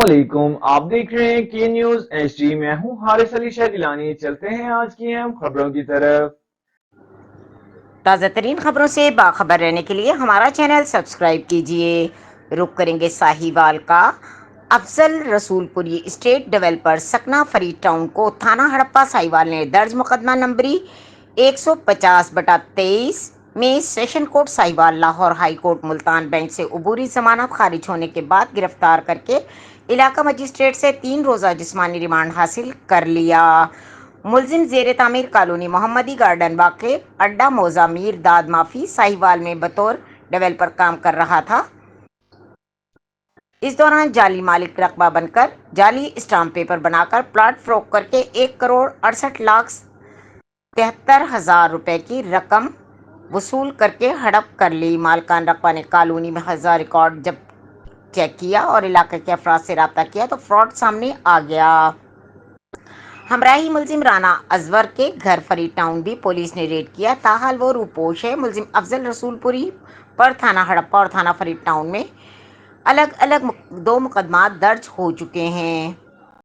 वालेकुम, आप देख रहे हैं के न्यूज एचडी। मैं हूं हारिस अली शाह गिलानी। चलते हैं आज की अहम खबरों की तरफ। ताज़ा तरीन खबरों से बाखबर रहने के लिए हमारा चैनल सब्सक्राइब कीजिए। रुक करेंगे साहिवाल का। अफजल रसूलपुरी स्टेट डेवलपर सकना फरीद टाउन को थाना हड़प्पा साहिवाल ने दर्ज मुकदमा नंबरी 150/23 में session court Sahiwal Lahore high court Multan bench से अबूरी जमानत खारिज होने के बाद गिरफ्तार करके इलाका मजिस्ट्रेट से 3 रोज़ा जिस्मानी रिमांड हासिल कर लिया। मुलजिम जेर तामीर कॉलोनी मोहम्मदी गार्डन वाक़े अड्डा मोजामीर दाद माफी साहिवाल में बतौर डेवलपर काम कर रहा था। इस दौरान जाली मालिक रकबा बनकर जाली स्टाम्प पेपर बनाकर प्लाट फरोख्त करके 1,68,73,000 रुपए की रकम वसूल करके हड़प कर ली। मालकान रकबा ने कॉलोनी में 1000 रिकॉर्ड जब चेक किया और इलाके के अफराद से रब्ता किया तो फ्रॉड सामने आ गया। हमराही मुलजिम राना अजवर के घर फरीद टाउन भी पुलिस ने रेड किया। ताहाल वो रूपोश है। मुलजिम अफजल रसूलपुरी पर थाना हड़प्पा और थाना फरीद टाउन में अलग अलग 2 मुकदमा दर्ज हो चुके हैं।